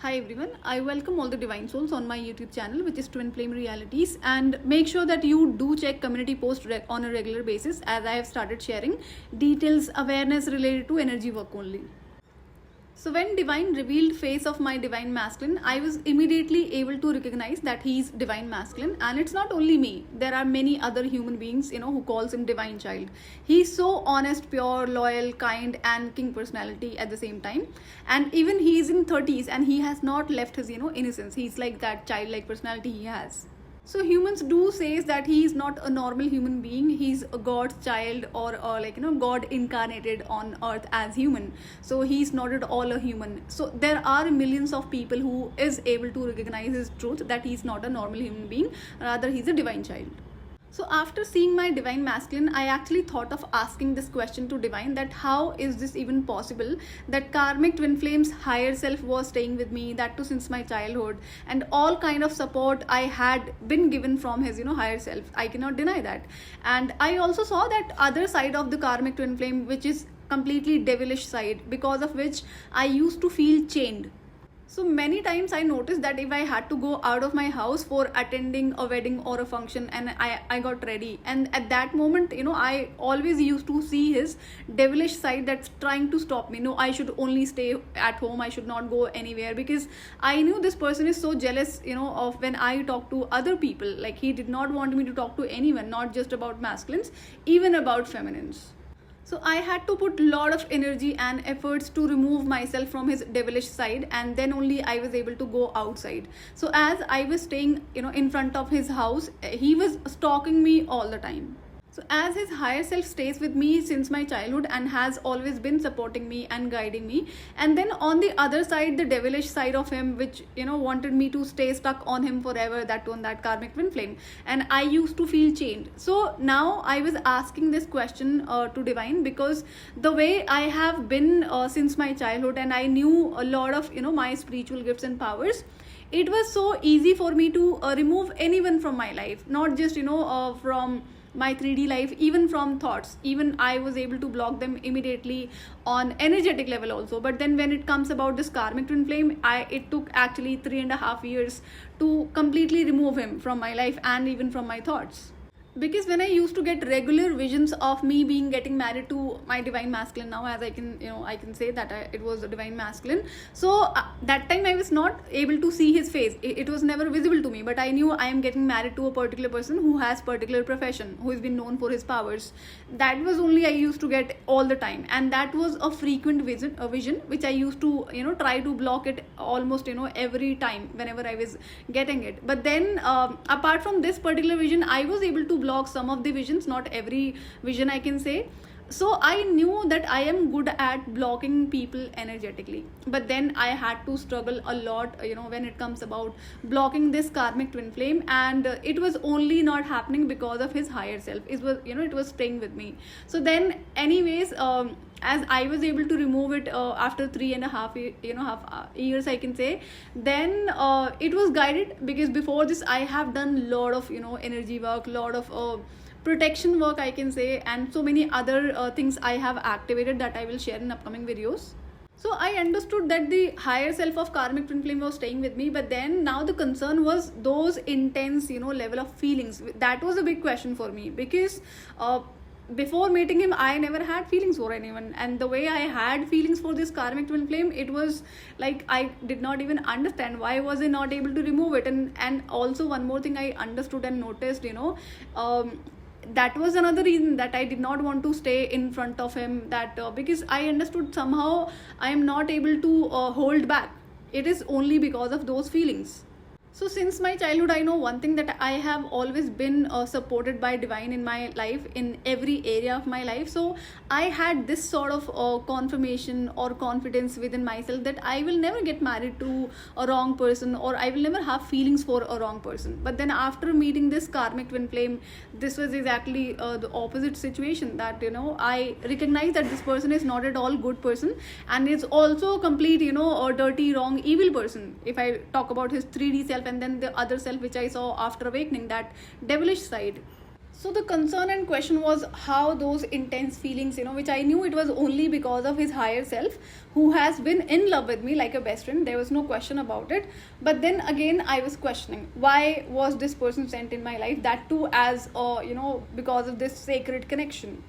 Hi everyone, I welcome all the divine souls on my YouTube channel, which is Twin Flame Realities, and make sure that you do check community posts on a regular basis, as I have started sharing details, awareness related to energy work only. So when divine revealed face of my divine masculine, I was immediately able to recognize that he's divine masculine, and it's not only me. There are many other human beings, who calls him divine child. He's so honest, pure, loyal, kind, and king personality at the same time. And even he's in 30s and he has not left his, innocence. He's like that childlike personality he has. So humans do says that he is not a normal human being. He's a God's child, or God incarnated on earth as human. So he's not at all a human. So there are millions of people who is able to recognize his truth that he's not a normal human being. Rather, he's a divine child. So after seeing my divine masculine, I actually thought of asking this question to divine, that how is this even possible, that karmic twin flames higher self was staying with me, that too since my childhood, and all kind of support I had been given from his higher self. I cannot deny that. And I also saw that other side of the karmic twin flame, which is completely devilish side, because of which I used to feel chained. So many times I noticed that if I had to go out of my house for attending a wedding or a function, and I got ready, and at that moment, I always used to see his devilish side that's trying to stop me. No, I should only stay at home. I should not go anywhere, because I knew this person is so jealous, of when I talk to other people. Like, he did not want me to talk to anyone, not just about masculines, even about feminines. So I had to put a lot of energy and efforts to remove myself from his devilish side, and then only I was able to go outside. So as I was staying, in front of his house, he was stalking me all the time. So as his higher self stays with me since my childhood and has always been supporting me and guiding me, and then on the other side, the devilish side of him, which wanted me to stay stuck on him forever, that on that karmic twin flame, and I used to feel chained. So now I was asking this question to divine, because the way I have been since my childhood, and I knew a lot of my spiritual gifts and powers, it was so easy for me to remove anyone from my life, not just from my 3D life, even from thoughts. Even I was able to block them immediately on energetic level also. But then when it comes about this karmic twin flame, it took actually 3.5 years to completely remove him from my life and even from my thoughts. Because when I used to get regular visions of me getting married to my divine masculine, now as I can say that it was a divine masculine. So that time I was not able to see his face. It was never visible to me, but I knew I am getting married to a particular person who has particular profession, who has been known for his powers. That was only I used to get all the time, and that was a frequent vision which I used to try to block it almost every time whenever I was getting it. But then apart from this particular vision, I was able to block some of the visions, not every vision, I can say. So I knew that I am good at blocking people energetically, but then I had to struggle a lot when it comes about blocking this karmic twin flame, and it was only not happening because of his higher self. It was staying with me. So then anyways, as I was able to remove it after 3.5 years, I can say, then it was guided, because before this I have done lot of energy work, lot of protection work, I can say, and so many other things I have activated that I will share in upcoming videos. So I understood that the higher self of karmic twin flame was staying with me, but then now the concern was those intense level of feelings. That was a big question for me, because before meeting him I never had feelings for anyone, and the way I had feelings for this karmic twin flame, it was like I did not even understand why was I not able to remove it. And also one more thing I understood and noticed, that was another reason that I did not want to stay in front of him, that because I understood somehow I am not able to hold back. It is only because of those feelings. So since my childhood, I know one thing, that I have always been supported by divine in my life, in every area of my life. So I had this sort of confirmation or confidence within myself that I will never get married to a wrong person, or I will never have feelings for a wrong person. But then after meeting this karmic twin flame, this was exactly the opposite situation, that I recognized that this person is not at all good person, and is also a complete a dirty, wrong, evil person. If I talk about his 3D self, and then the other self which I saw after awakening, that devilish side. So the concern and question was how those intense feelings, which I knew it was only because of his higher self who has been in love with me like a best friend. There was no question about it. But then again, I was questioning why was this person sent in my life? That too as, because of this sacred connection.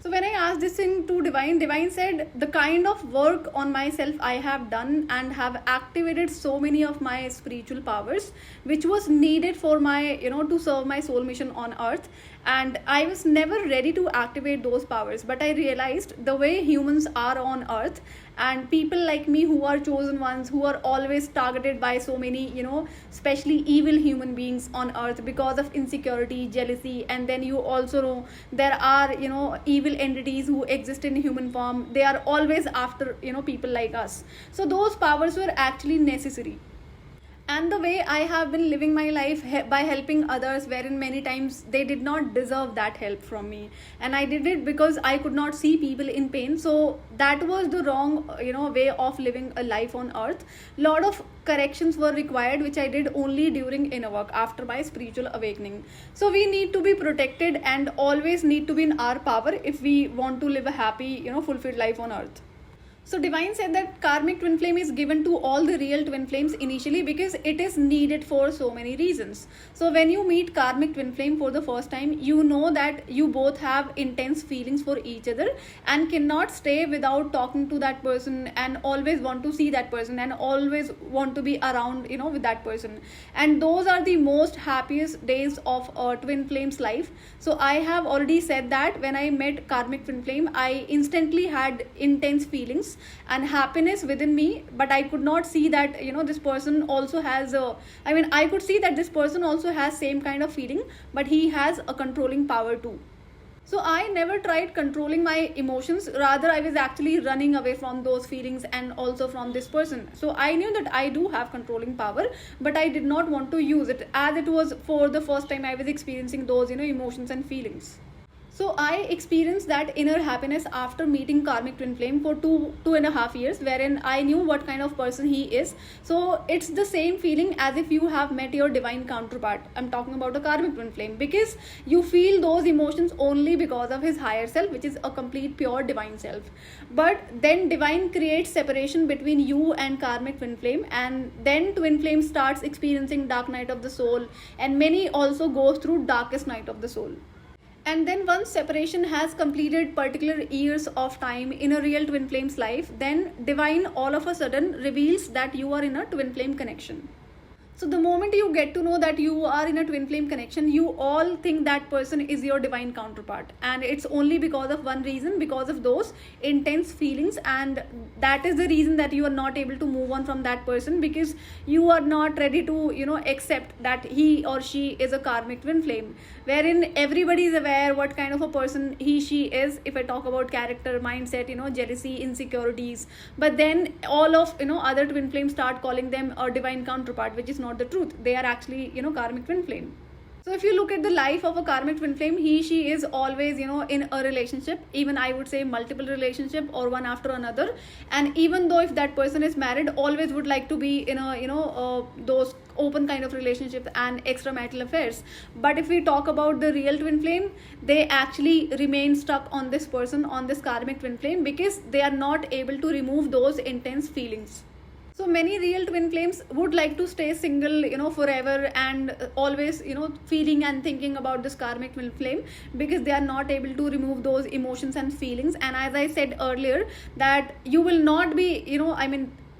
So when I asked this thing to Divine said the kind of work on myself I have done and have activated so many of my spiritual powers, which was needed for my, to serve my soul mission on earth. And I was never ready to activate those powers. But I realized the way humans are on earth, and people like me who are chosen ones, who are always targeted by so many, especially evil human beings on earth because of insecurity, jealousy. And then you also know there are, evil entities who exist in human form. They are always after, people like us. So those powers were actually necessary. And the way I have been living my life by helping others, wherein many times they did not deserve that help from me, and I did it because I could not see people in pain. So that was the wrong, way of living a life on earth. Lot of corrections were required, which I did only during inner work after my spiritual awakening. So we need to be protected and always need to be in our power if we want to live a happy, fulfilled life on earth. So Divine said that karmic twin flame is given to all the real twin flames initially because it is needed for so many reasons. So when you meet karmic twin flame for the first time, you know that you both have intense feelings for each other and cannot stay without talking to that person and always want to see that person and always want to be around, with that person. And those are the most happiest days of a twin flame's life. So I have already said that when I met karmic twin flame, I instantly had intense feelings and happiness within me, but I could not see that this person also has I could see that this person also has same kind of feeling, but he has a controlling power too. So I never tried controlling my emotions, rather I was actually running away from those feelings and also from this person. So I knew that I do have controlling power, but I did not want to use it, as it was for the first time I was experiencing those emotions and feelings. So I experienced that inner happiness after meeting karmic twin flame for 2.5 years, wherein I knew what kind of person he is. So it's the same feeling as if you have met your divine counterpart. I'm talking about a karmic twin flame, because you feel those emotions only because of his higher self, which is a complete pure divine self. But then divine creates separation between you and karmic twin flame, and then twin flame starts experiencing dark night of the soul, and many also goes through darkest night of the soul. And then once separation has completed particular years of time in a real twin flame's life, then divine all of a sudden reveals that you are in a twin flame connection. So the moment you get to know that you are in a twin flame connection, you all think that person is your divine counterpart. And it's only because of one reason, because of those intense feelings. And that is the reason that you are not able to move on from that person, because you are not ready to, accept that he or she is a karmic twin flame, wherein everybody is aware what kind of a person she is. If I talk about character, mindset, jealousy, insecurities. But then all of, other twin flames start calling them a divine counterpart, which is not the truth. They are actually, karmic twin flame. So if you look at the life of a karmic twin flame, she is always, in a relationship, even I would say multiple relationship or one after another. And even though if that person is married, always would like to be in a, those open kind of relationships and extramarital affairs. But if we talk about the real twin flame, they actually remain stuck on this person, on this karmic twin flame, because they are not able to remove those intense feelings. So many real twin flames would like to stay single, forever, and always, feeling and thinking about this karmic twin flame, because they are not able to remove those emotions and feelings. And as I said earlier, that you will not be,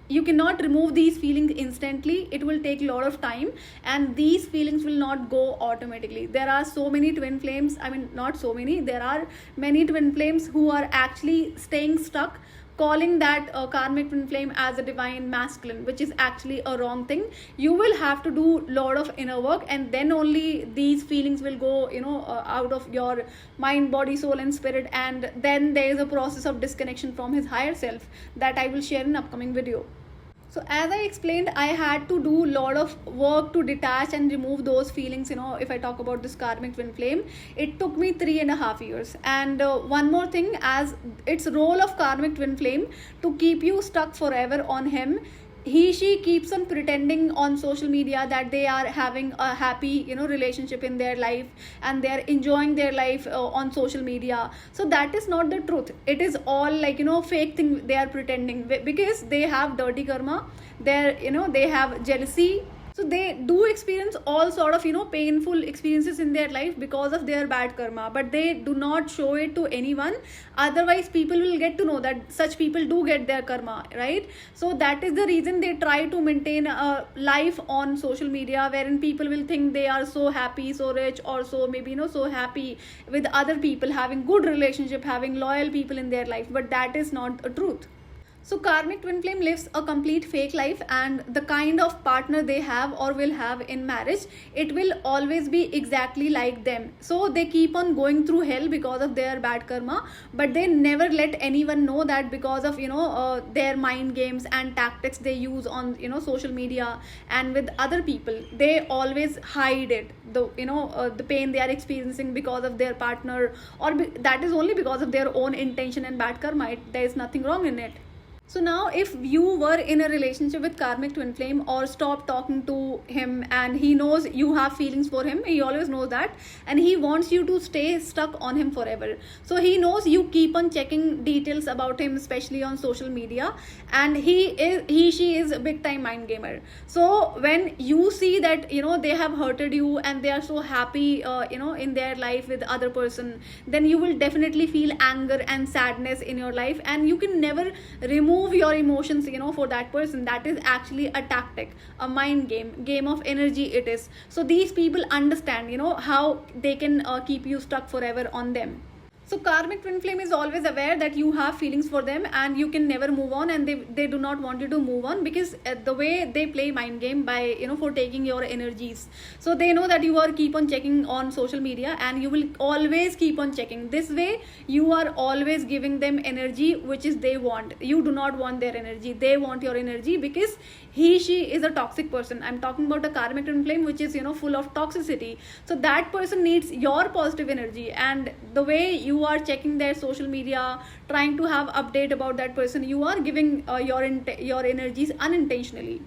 you cannot remove these feelings instantly. It will take a lot of time, and these feelings will not go automatically. There are so many twin flames, not so many, there are many twin flames who are actually staying stuck, calling that karmic twin flame as a divine masculine, which is actually a wrong thing. You will have to do a lot of inner work, and then only these feelings will go out of your mind, body, soul and spirit. And then there is a process of disconnection from his higher self that I will share in upcoming video. So as I explained, I had to do a lot of work to detach and remove those feelings. If I talk about this karmic twin flame, it took me 3.5 years. And one more thing, as it's role of karmic twin flame to keep you stuck forever on him, She keeps on pretending on social media that they are having a happy relationship in their life, and they are enjoying their life on social media. So that is not the truth. It is all like fake thing they are pretending, because they have dirty karma. They have jealousy. So they do experience all sort of painful experiences in their life because of their bad karma, but they do not show it to anyone. Otherwise people will get to know that such people do get their karma, right? So that is the reason they try to maintain a life on social media wherein people will think they are so happy, so rich, or so maybe so happy with other people, having good relationship, having loyal people in their life, but that is not a truth. So karmic twin flame lives a complete fake life, and the kind of partner they have or will have in marriage, it will always be exactly like them. So they keep on going through hell because of their bad karma, but they never let anyone know that, because of their mind games and tactics they use on social media and with other people. They always hide it, the pain they are experiencing because of their partner, or that is only because of their own intention and bad karma. There is nothing wrong in it. So now if you were in a relationship with karmic twin flame, or stop talking to him, and he knows you have feelings for him, he always knows that, and he wants you to stay stuck on him forever. So he knows you keep on checking details about him, especially on social media, and she is a big time mind gamer. So when you see that they have hurted you and they are so happy in their life with other person, then you will definitely feel anger and sadness in your life, and you can never remove your emotions for that person. That is actually a tactic, a mind game of energy it is. So these people understand how they can keep you stuck forever on them. So karmic twin flame is always aware that you have feelings for them and you can never move on, and they do not want you to move on, because the way they play mind game by for taking your energies. So they know that you are keep on checking on social media, and you will always keep on checking. This way you are always giving them energy which is they want. You do not want their energy, they want your energy, because she is a toxic person. I'm talking about a karmic twin flame which is full of toxicity. So that person needs your positive energy, and the way you are checking their social media, trying to have update about that person, you are giving your energies unintentionally.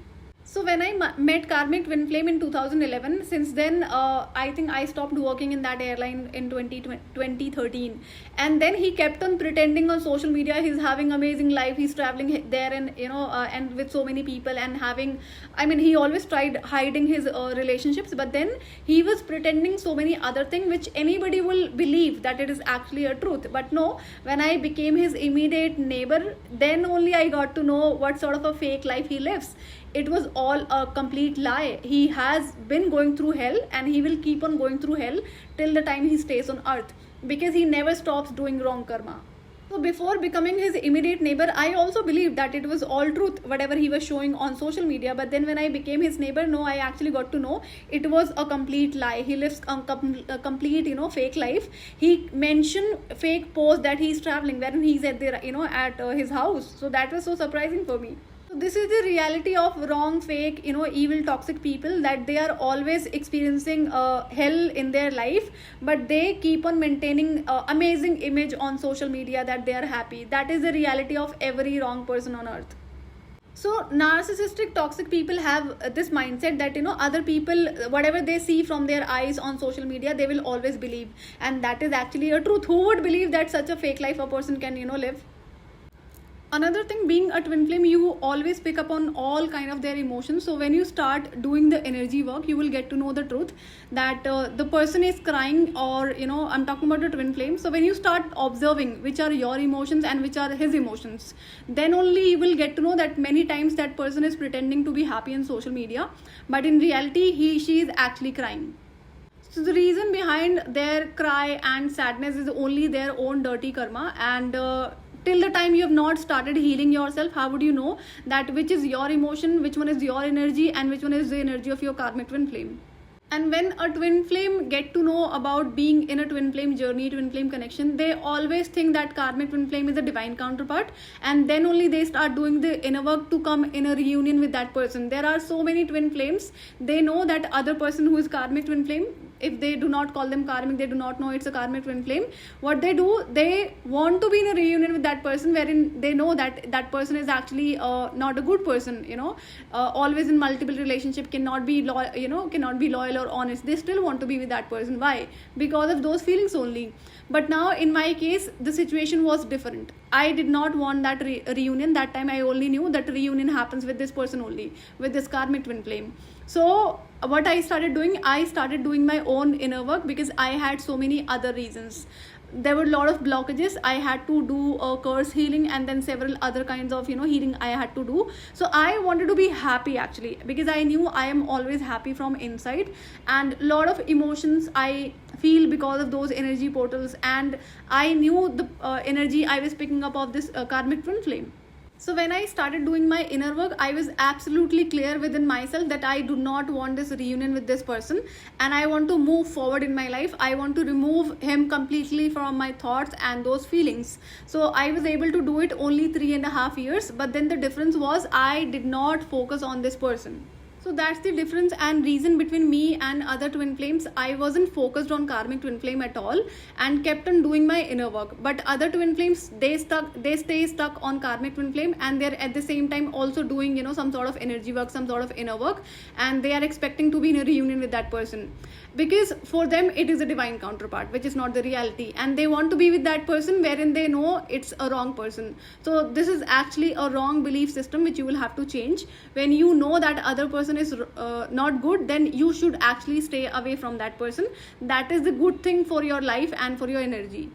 So when I met karmic twin flame in 2011, since then I think I stopped working in that airline in 2013, and then he kept on pretending on social media he's having amazing life, he's traveling there, and and with so many people, and having, he always tried hiding his relationships, but then he was pretending so many other things which anybody will believe that it is actually a truth. But no, when I became his immediate neighbor, then only I got to know what sort of a fake life he lives. It was all a complete lie. He has been going through hell, and he will keep on going through hell till the time he stays on earth, because he never stops doing wrong karma. So before becoming his immediate neighbor, I also believed that it was all truth, whatever he was showing on social media. But then when I became his neighbor, no, I actually got to know it was a complete lie. He lives a complete, fake life. He mentioned fake post that he's traveling, wherein he's at their, at his house. So that was so surprising for me. So this is the reality of wrong, fake, evil, toxic people, that they are always experiencing hell in their life, but they keep on maintaining amazing image on social media that they are happy. That is the reality of every wrong person on earth. So narcissistic, toxic people have this mindset that other people, whatever they see from their eyes on social media, they will always believe, and that is actually a truth. Who would believe that such a fake life a person can live? Another thing, being a twin flame, you always pick up on all kind of their emotions. So when you start doing the energy work, you will get to know the truth that the person is crying, or I'm talking about a twin flame. So when you start observing which are your emotions and which are his emotions, then only you will get to know that many times that person is pretending to be happy in social media, but in reality she is actually crying. So the reason behind their cry and sadness is only their own dirty karma, and till the time you have not started healing yourself, how would you know that which is your emotion, which one is your energy, and which one is the energy of your karmic twin flame? And when a twin flame get to know about being in a twin flame journey, twin flame connection, they always think that karmic twin flame is a divine counterpart, and then only they start doing the inner work to come in a reunion with that person. There are so many twin flames. They know that other person who is karmic twin flame if they do not call them karmic, they do not know it's a karmic twin flame. What they do, they want to be in a reunion with that person wherein they know that that person is actually not a good person, always in multiple relationship, cannot be loyal or honest. They still want to be with that person. Why? Because of those feelings only. But now in my case, the situation was different. I did not want that reunion. That time I only knew that reunion happens with this person only, with this karmic twin flame. So what I started doing my own inner work, because I had so many other reasons. There were a lot of blockages. I had to do a curse healing, and then several other kinds of healing I had to do. So I wanted to be happy actually, because I knew I am always happy from inside, and a lot of emotions I feel because of those energy portals, and I knew the energy I was picking up of this karmic twin flame. So when I started doing my inner work, I was absolutely clear within myself that I do not want this reunion with this person, and I want to move forward in my life. I want to remove him completely from my thoughts and those feelings. So I was able to do it only 3.5 years, but then the difference was I did not focus on this person. So that's the difference and reason between me and other twin flames. I wasn't focused on karmic twin flame at all and kept on doing my inner work. But other twin flames, they stay stuck on karmic twin flame, and they're at the same time also doing some sort of energy work, some sort of inner work, and they are expecting to be in a reunion with that person, because for them it is a divine counterpart, which is not the reality, and they want to be with that person wherein they know it's a wrong person. So this is actually a wrong belief system which you will have to change. When you know that other person is not good, then you should actually stay away from that person. That is the good thing for your life and for your energy.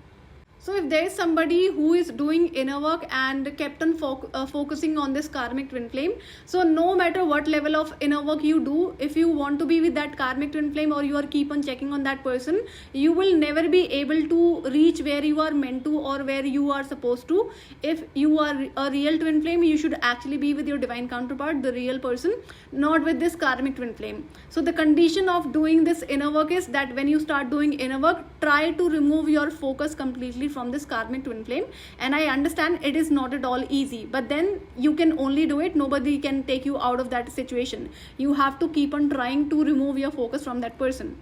So if there is somebody who is doing inner work and kept on focusing on this karmic twin flame, so no matter what level of inner work you do, if you want to be with that karmic twin flame, or you are keep on checking on that person, you will never be able to reach where you are meant to or where you are supposed to. If you are a real twin flame, you should actually be with your divine counterpart, the real person, not with this karmic twin flame. So the condition of doing this inner work is that when you start doing inner work, try to remove your focus completely from this karmic twin flame. And I understand it is not at all easy, but then you can only do it. Nobody can take you out of that situation. You have to keep on trying to remove your focus from that person.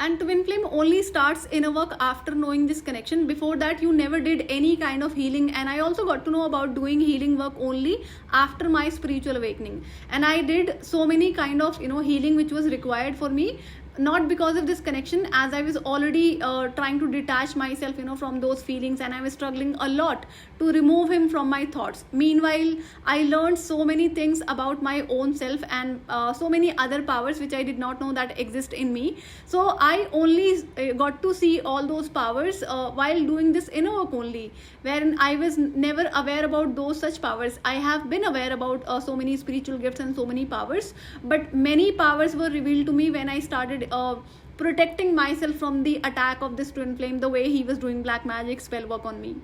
And twin flame only starts inner work after knowing this connection. Before that, you never did any kind of healing. And I also got to know about doing healing work only after my spiritual awakening. And I did so many kind of healing which was required for me, not because of this connection, as I was already trying to detach myself from those feelings, and I was struggling a lot to remove him from my thoughts. Meanwhile, I learned so many things about my own self, and so many other powers which I did not know that exist in me. So I only got to see all those powers while doing this inner work only, wherein I was never aware about those such powers. I have been aware about so many spiritual gifts and so many powers, but many powers were revealed to me when I started protecting myself from the attack of this twin flame, the way he was doing black magic spell work on me.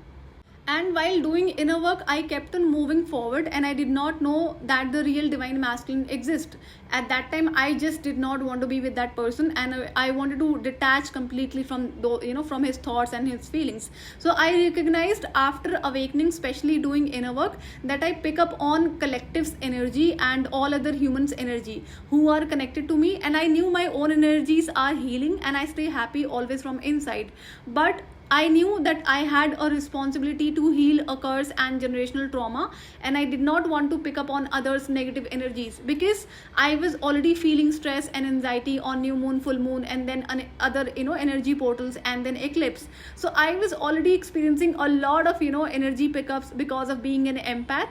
And while doing inner work, I kept on moving forward, and I did not know that the real divine masculine exists. At that time, I just did not want to be with that person, and I wanted to detach completely from from his thoughts and his feelings. So I recognized after awakening, especially doing inner work, that I pick up on collective's energy and all other humans' energy who are connected to me, and I knew my own energies are healing, and I stay happy always from inside. But I knew that I had a responsibility to heal a curse and generational trauma, and I did not want to pick up on others' negative energies, because I was already feeling stress and anxiety on new moon, full moon, and then other energy portals, and then eclipse. So I was already experiencing a lot of energy pickups because of being an empath.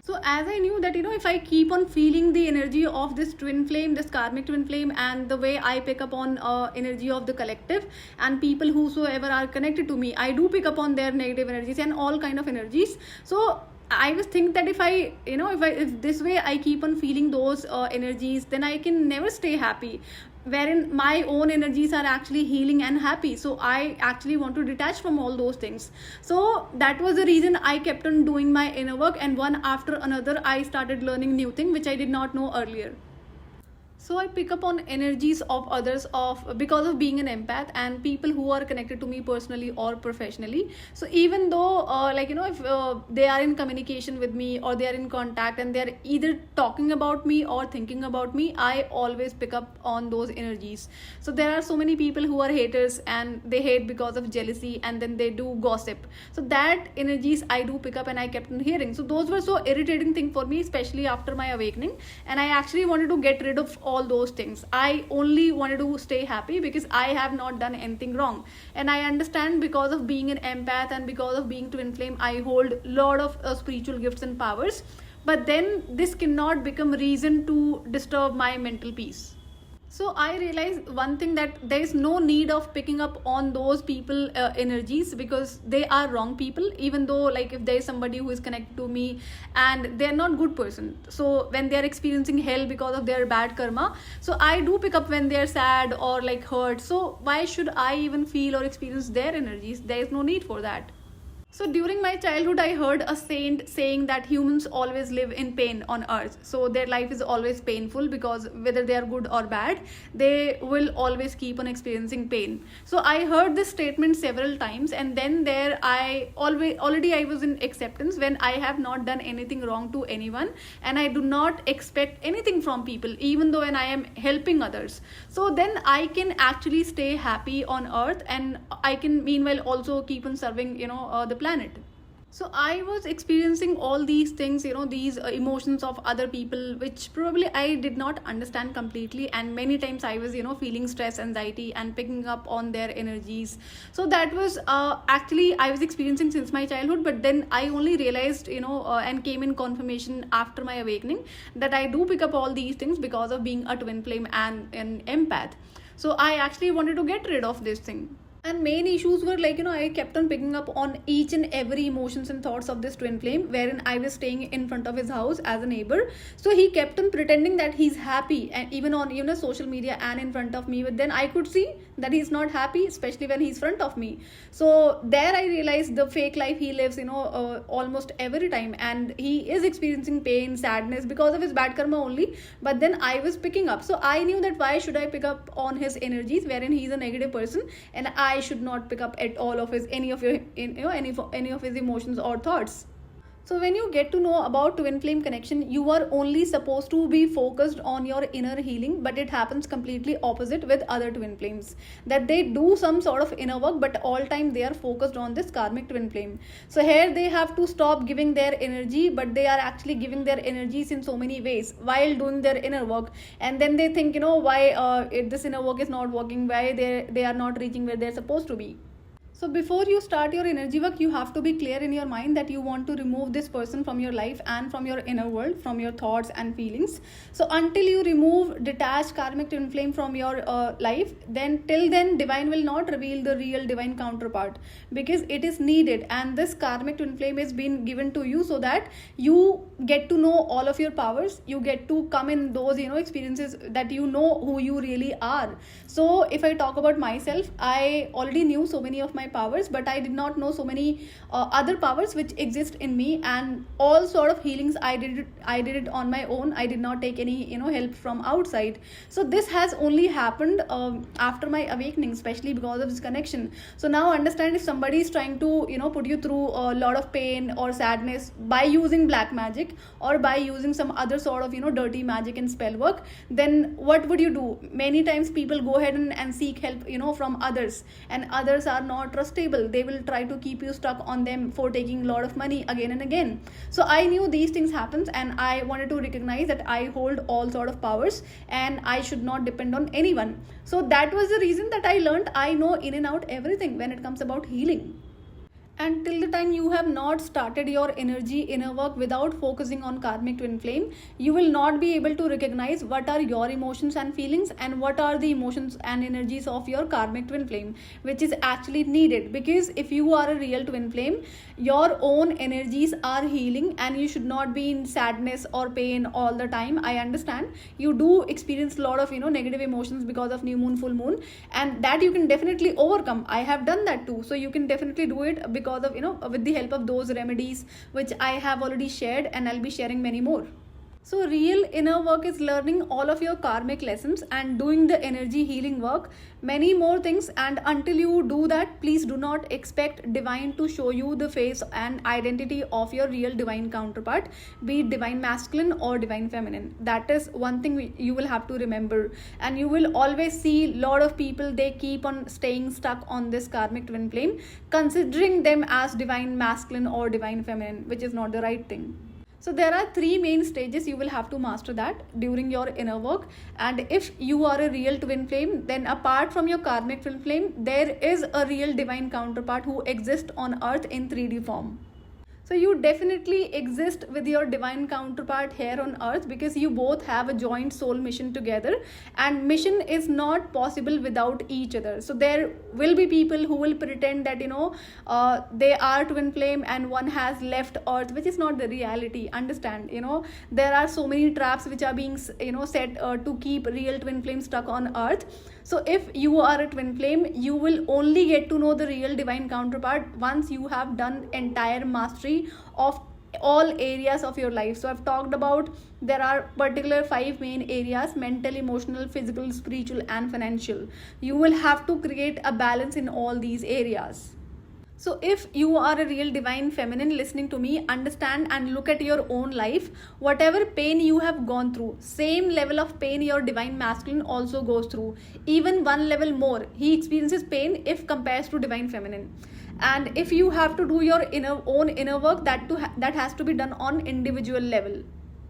So as I knew that if I keep on feeling the energy of this twin flame, this karmic twin flame, and the way I pick up on energy of the collective and people whosoever are connected to me, I do pick up on their negative energies and all kind of energies. So I was thinking that if this way I keep on feeling those energies, then I can never stay happy, wherein my own energies are actually healing and happy. So I actually want to detach from all those things. So that was the reason I kept on doing my inner work, and one after another I started learning new things which I did not know earlier. So I pick up on energies of others of because of being an empath and people who are connected to me personally or professionally. So even though if they are in communication with me or they are in contact and they are either talking about me or thinking about me, I always pick up on those energies. So there are so many people who are haters and they hate because of jealousy and then they do gossip. So that energies I do pick up and I kept on hearing. So those were so irritating thing for me, especially after my awakening, and I actually wanted to get rid of all those things. I only wanted to stay happy because I have not done anything wrong. And I understand because of being an empath and because of being twin flame, I hold a lot of spiritual gifts and powers. But then this cannot become reason to disturb my mental peace. So I realized one thing, that there is no need of picking up on those people energies because they are wrong people. Even though like if there is somebody who is connected to me and they are not good person, so when they are experiencing hell because of their bad karma, so I do pick up when they are sad or like hurt. So why should I even feel or experience their energies? There is no need for that. So during my childhood, I heard a saint saying that humans always live in pain on earth. So their life is always painful because whether they are good or bad, they will always keep on experiencing pain. So I heard this statement several times, and then there I already I was in acceptance when I have not done anything wrong to anyone and I do not expect anything from people, even though when I am helping others. So then I can actually stay happy on earth and I can meanwhile also keep on serving the planet. So I was experiencing all these things, these emotions of other people, which probably I did not understand completely. And many times I was, feeling stress, anxiety, and picking up on their energies. So that was actually I was experiencing since my childhood. But then I only realized, and came in confirmation after my awakening that I do pick up all these things because of being a twin flame and an empath. So I actually wanted to get rid of this thing. And main issues were like, I kept on picking up on each and every emotions and thoughts of this twin flame, wherein I was staying in front of his house as a neighbor. So he kept on pretending that he's happy, and even on social media and in front of me. But then I could see that he's not happy, especially when he's front of me. So there I realized the fake life he lives, almost every time, and he is experiencing pain, sadness because of his bad karma only. But then I was picking up, so I knew that why should I pick up on his energies, wherein he's a negative person, and I should not pick up at all of his any of his emotions or thoughts. So when you get to know about twin flame connection, you are only supposed to be focused on your inner healing, but it happens completely opposite with other twin flames. That they do some sort of inner work, but all time they are focused on this karmic twin flame. So here they have to stop giving their energy, but they are actually giving their energies in so many ways while doing their inner work. And then they think, why this inner work is not working, why they are not reaching where they're supposed to be. So before you start your energy work, you have to be clear in your mind that you want to remove this person from your life and from your inner world, from your thoughts and feelings. So until you remove detached karmic twin flame from your life, then till then divine will not reveal the real divine counterpart, because it is needed. And this karmic twin flame is being given to you so that you get to know all of your powers. You get to come in those experiences that you know who you really are. So if I talk about myself, I already knew so many of my powers, but I did not know so many other powers which exist in me, and all sort of healings I did it on my own. I did not take any help from outside. So this has only happened after my awakening, especially because of this connection. So now understand, if somebody is trying to put you through a lot of pain or sadness by using black magic or by using some other sort of dirty magic and spell work, then what would you do? Many times people go ahead and seek help from others, and others are not trustable. They will try to keep you stuck on them for taking a lot of money again and again. So I knew these things happens, and I wanted to recognize that I hold all sort of powers and I should not depend on anyone. So that was the reason that I learned I know in and out everything when it comes about healing. And till the time you have not started your energy inner work without focusing on karmic twin flame, you will not be able to recognize what are your emotions and feelings and what are the emotions and energies of your karmic twin flame, which is actually needed. Because if you are a real twin flame, your own energies are healing, and you should not be in sadness or pain all the time. I understand you do experience a lot of negative emotions because of new moon, full moon, and that you can definitely overcome. I have done that too, so you can definitely do it because of with the help of those remedies which I have already shared, and I'll be sharing many more. So, real inner work is learning all of your karmic lessons and doing the energy healing work, many more things. And until you do that, please do not expect divine to show you the face and identity of your real divine counterpart, be it divine masculine or divine feminine. That is one thing you will have to remember. And you will always see a lot of people, they keep on staying stuck on this karmic twin flame, considering them as divine masculine or divine feminine, which is not the right thing. So there are three main stages you will have to master that during your inner work. And if you are a real twin flame, then apart from your karmic twin flame, there is a real divine counterpart who exists on earth in 3D form. So you definitely exist with your divine counterpart here on earth, because you both have a joint soul mission together, and mission is not possible without each other. So there will be people who will pretend that they are twin flame and one has left earth, which is not the reality. Understand, there are so many traps which are being set to keep real twin flame stuck on earth. So if you are a twin flame, you will only get to know the real divine counterpart once you have done entire mastery of all areas of your life. So I've talked about there are particular 5 main areas: mental, emotional, physical, spiritual, and financial. You will have to create a balance in all these areas. So if you are a real divine feminine listening to me, understand and look at your own life. Whatever pain you have gone through, same level of pain your divine masculine also goes through. Even one level more, he experiences pain if compares to divine feminine. And if you have to do your own inner work, that has to be done on individual level.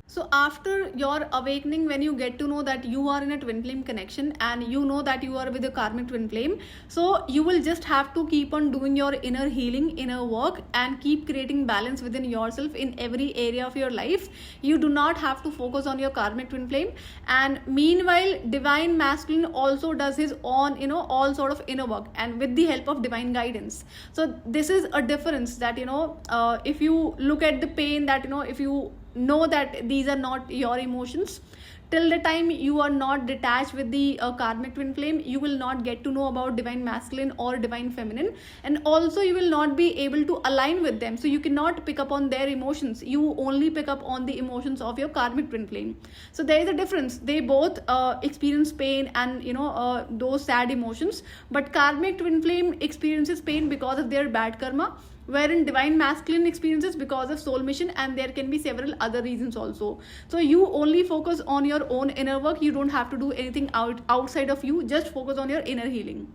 So after your awakening, when you get to know that you are in a twin flame connection and you know that you are with a karmic twin flame, so you will just have to keep on doing your inner healing, inner work, and keep creating balance within yourself in every area of your life. You do not have to focus on your karmic twin flame. And meanwhile, divine masculine also does his own, all sort of inner work, and with the help of divine guidance. So this is a difference that, if you look at the pain, that, if you know that these are not your emotions, till the time you are not detached with the karmic twin flame, you will not get to know about divine masculine or divine feminine, and also you will not be able to align with them. So you cannot pick up on their emotions, you only pick up on the emotions of your karmic twin flame. So there is a difference. They both experience pain and those sad emotions, but karmic twin flame experiences pain because of their bad karma, wherein divine masculine experiences because of soul mission, and there can be several other reasons also. So you only focus on your own inner work. You don't have to do anything outside of you. Just focus on your inner healing.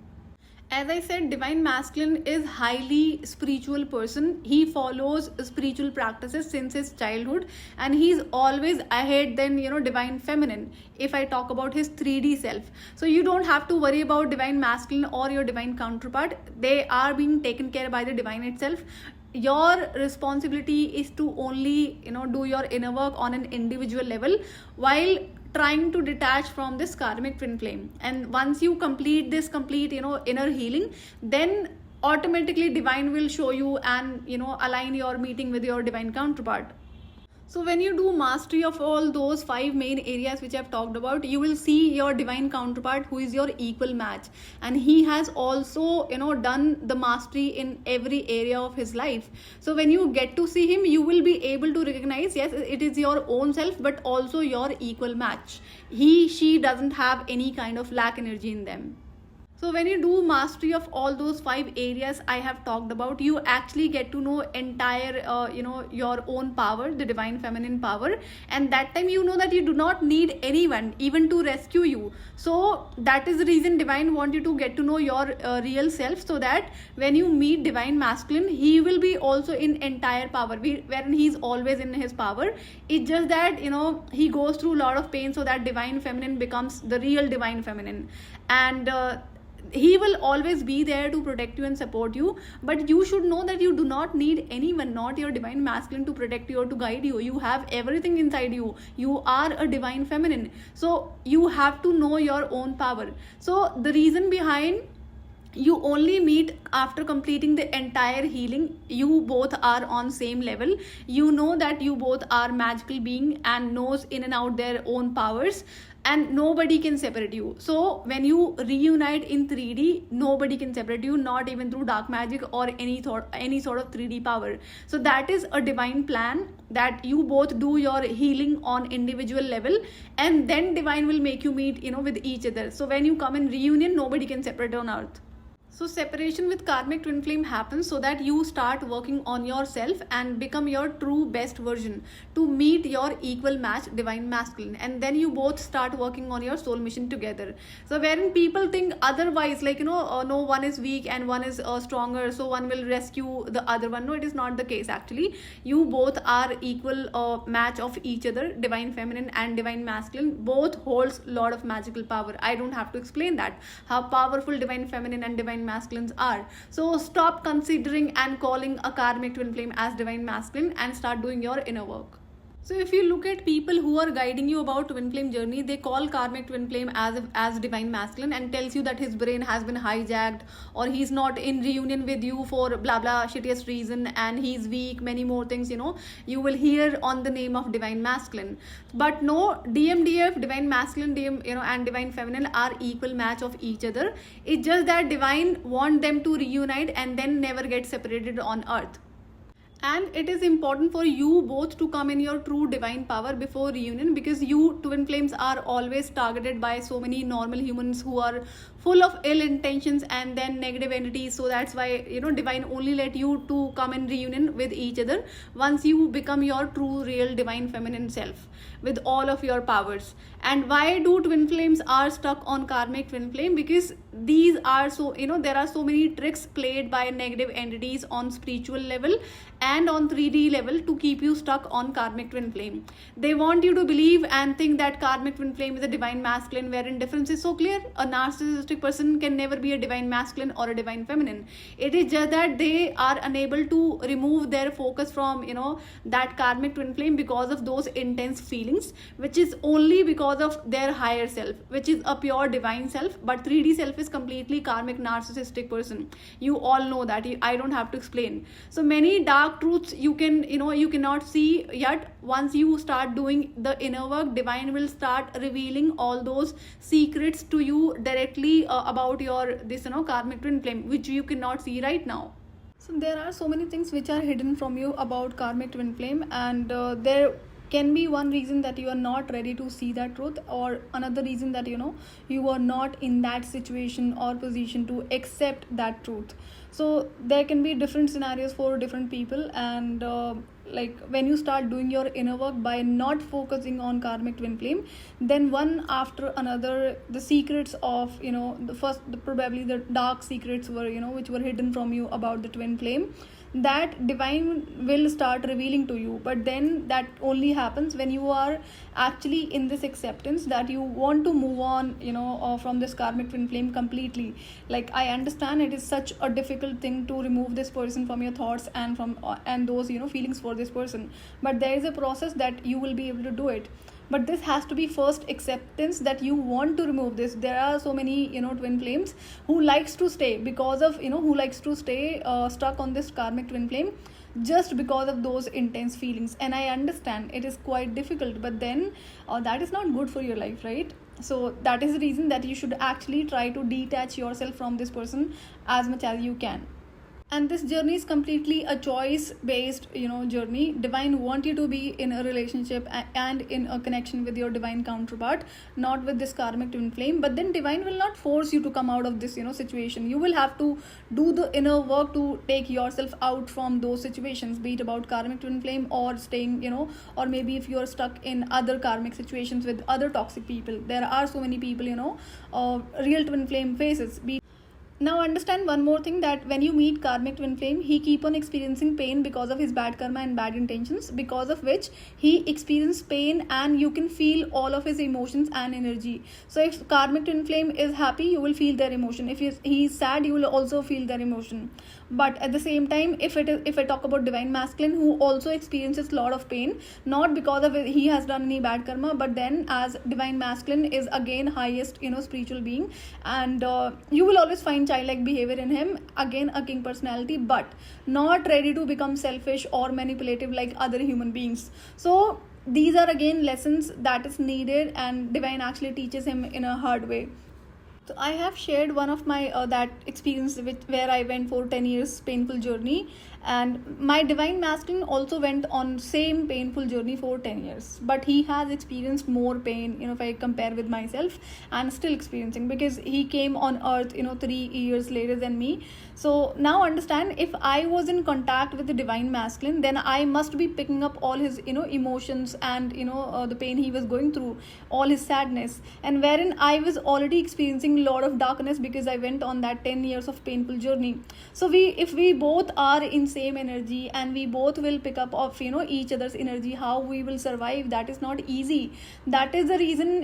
As I said, divine masculine is highly spiritual person. He follows spiritual practices since his childhood, and he's always ahead than divine feminine, if I talk about his 3D self. So you don't have to worry about divine masculine or your divine counterpart. They are being taken care by the divine itself. Your responsibility is to only do your inner work on an individual level, while trying to detach from this karmic twin flame. And once you complete this inner healing, then automatically divine will show you and align your meeting with your divine counterpart. So when you do mastery of all those 5 main areas which I've talked about, you will see your divine counterpart who is your equal match, and he has also done the mastery in every area of his life. So when you get to see him, you will be able to recognize, yes, it is your own self, but also your equal match. She doesn't have any kind of lack energy in them. So when you do mastery of all those 5 areas I have talked about, you actually get to know entire, your own power, the divine feminine power. And that time you know that you do not need anyone even to rescue you. So that is the reason divine want you to get to know your real self, so that when you meet divine masculine, he will be also in entire power, wherein he is always in his power. It's just that, he goes through a lot of pain so that divine feminine becomes the real divine feminine. And he will always be there to protect you and support you, but you should know that you do not need anyone, not your divine masculine, to protect you or to guide you. You have everything inside you. You are a divine feminine, so you have to know your own power. So the reason behind you only meet after completing the entire healing, you both are on same level. You know that you both are magical being and knows in and out their own powers, and nobody can separate you. So when you reunite in 3D, nobody can separate you, not even through dark magic or any sort of 3D power. So that is a divine plan, that you both do your healing on individual level, and then divine will make you meet, with each other. So when you come in reunion, nobody can separate on earth. So separation with karmic twin flame happens so that you start working on yourself and become your true best version to meet your equal match divine masculine, and then you both start working on your soul mission together. So wherein people think otherwise, like, no, one is weak and one is stronger, so one will rescue the other one. No, it is not the case. Actually, you both are equal match of each other. Divine feminine and divine masculine both holds lot of magical power. I don't have to explain that, how powerful divine feminine and divine masculines are. So stop considering and calling a karmic twin flame as divine masculine and start doing your inner work. So if you look at people who are guiding you about twin flame journey, they call karmic twin flame as divine masculine and tells you that his brain has been hijacked, or he's not in reunion with you for blah blah shittiest reason, and he's weak, many more things, you will hear on the name of divine masculine. But no, DMDF, divine masculine, and divine feminine are equal match of each other. It's just that divine want them to reunite and then never get separated on earth. And it is important for you both to come in your true divine power before reunion, because you twin flames are always targeted by so many normal humans who are full of ill intentions and then negative entities. So that's why, divine only let you to come in reunion with each other once you become your true real divine feminine self with all of your powers. And why do twin flames are stuck on karmic twin flame? Because these are so, there are so many tricks played by negative entities on spiritual level and on 3D level to keep you stuck on karmic twin flame. They want you to believe and think that karmic twin flame is a divine masculine, wherein difference is so clear. A narcissistic person can never be a divine masculine or a divine feminine. It is just that they are unable to remove their focus from, that karmic twin flame because of those intense feelings, which is only because of their higher self, which is a pure divine self. But 3D self is completely karmic narcissistic person. You all know that. I don't have to explain. So many dark truths you cannot see yet. Once you start doing the inner work, divine will start revealing all those secrets to you directly about your karmic twin flame, which you cannot see right now. So there are so many things which are hidden from you about karmic twin flame, and there can be one reason that you are not ready to see that truth, or another reason that you are not in that situation or position to accept that truth. So there can be different scenarios for different people, and like when you start doing your inner work by not focusing on karmic twin flame, then one after another the secrets of probably the dark secrets were which were hidden from you about the twin flame, that divine will start revealing to you. But then that only happens when you are actually in this acceptance that you want to move on from this karmic twin flame completely. Like, I understand it is such a difficult thing to remove this person from your thoughts and from and those feelings for this person, but there is a process that you will be able to do it. But this has to be first acceptance that you want to remove this. There are so many twin flames who likes to stay because of stuck on this karmic twin flame just because of those intense feelings. And I understand it is quite difficult, but then that is not good for your life, right? So that is the reason that you should actually try to detach yourself from this person as much as you can. And this journey is completely a choice based journey. Divine want you to be in a relationship and in a connection with your divine counterpart, not with this karmic twin flame. But then divine will not force you to come out of this situation. You will have to do the inner work to take yourself out from those situations, be it about karmic twin flame or staying or maybe if you are stuck in other karmic situations with other toxic people. There are so many people real twin flame faces. Now understand one more thing, that when you meet karmic twin flame, he keep on experiencing pain because of his bad karma and bad intentions, because of which he experiences pain, and you can feel all of his emotions and energy. So if karmic twin flame is happy, you will feel their emotion. If he is sad, you will also feel their emotion. But at the same time, if I talk about divine masculine, who also experiences a lot of pain, not because of he has done any bad karma, but then as divine masculine is again highest spiritual being, and you will always find childlike behavior in him, again a king personality, but not ready to become selfish or manipulative like other human beings. So these are again lessons that is needed, and divine actually teaches him in a hard way. So I have shared one of my that experience with where I went for 10 years painful journey, and my divine masculine also went on same painful journey for 10 years, but he has experienced more pain, if I compare with myself, and still experiencing, because he came on earth 3 years later than me. So now understand, if I was in contact with the divine masculine, then I must be picking up all his emotions, and the pain he was going through, all his sadness, and wherein I was already experiencing a lot of darkness because I went on that 10 years of painful journey. So if we both are in same energy, and we both will pick up of each other's energy, how we will survive, that is not easy. That is the reason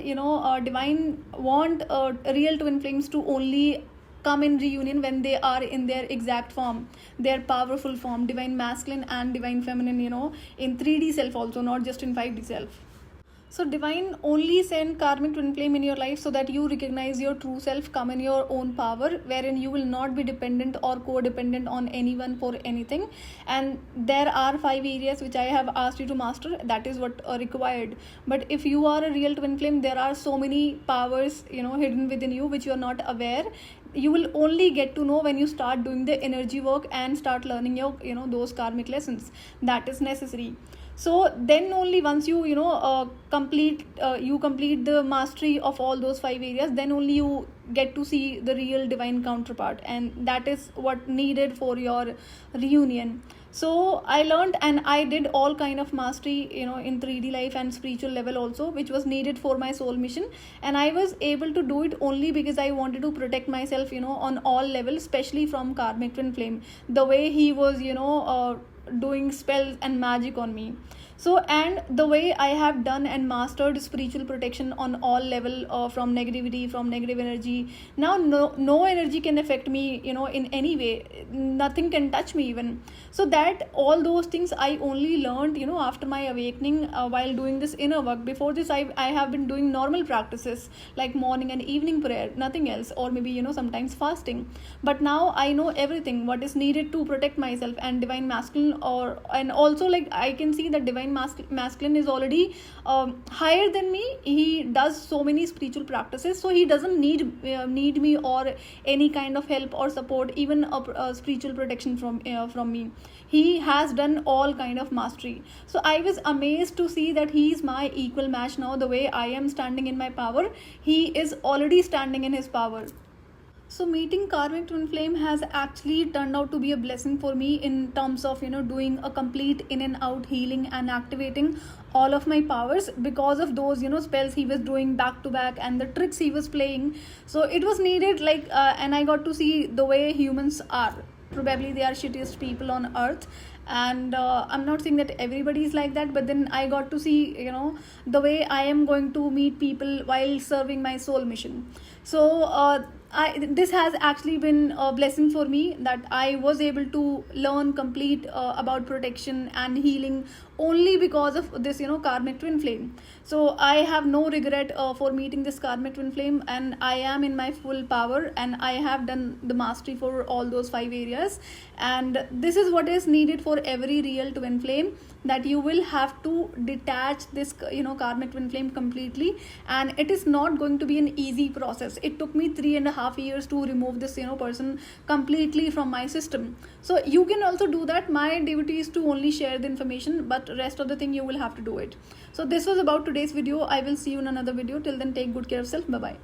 divine want real twin flames to only come in reunion when they are in their exact form, their powerful form, divine masculine and divine feminine, in 3D self also, not just in 5D self. So divine only send karmic twin flame in your life so that you recognize your true self, come in your own power, wherein you will not be dependent or codependent on anyone for anything. And there are 5 areas which I have asked you to master. That is what required. But if you are a real twin flame, there are so many powers hidden within you which you are not aware. You will only get to know when you start doing the energy work and start learning your those karmic lessons that is necessary. So then only once you complete the mastery of all those 5 areas, then only you get to see the real divine counterpart, and that is what needed for your reunion. So I learned and I did all kind of mastery in 3D life and spiritual level also, which was needed for my soul mission, and I was able to do it only because I wanted to protect myself on all levels, especially from karmic twin flame, the way he was doing spells and magic on me. So, and the way I have done and mastered spiritual protection on all level, from negativity, from negative energy, now no energy can affect me in any way, nothing can touch me even. So that all those things I only learned after my awakening, while doing this inner work. Before this I have been doing normal practices like morning and evening prayer, nothing else, or maybe sometimes fasting. But now I know everything what is needed to protect myself and divine masculine, and also like I can see that divine masculine is already higher than me. He does so many spiritual practices, so he doesn't need me or any kind of help or support, even a spiritual protection from me. He has done all kind of mastery. So I was amazed to see that he is my equal match now. The way I am standing in my power, he is already standing in his power. So meeting karmic twin flame has actually turned out to be a blessing for me in terms of doing a complete in and out healing and activating all of my powers because of those spells he was doing back to back and the tricks he was playing. So it was needed, like and I got to see the way humans are. Probably they are shittiest people on earth, and I'm not saying that everybody is like that, but then I got to see the way I am going to meet people while serving my soul mission. So this has actually been a blessing for me, that I was able to learn complete about protection and healing only because of this karmic twin flame. So I have no regret for meeting this karmic twin flame, and I am in my full power, and I have done the mastery for all those 5 areas. And this is what is needed for every real twin flame, that you will have to detach this karmic twin flame completely, and it is not going to be an easy process. It took me 3.5 years to remove this person completely from my system. So you can also do that. My duty is to only share the information, but rest of the thing you will have to do it. So this was about today's video. I will see you in another video. Till then, take good care of self. Bye bye.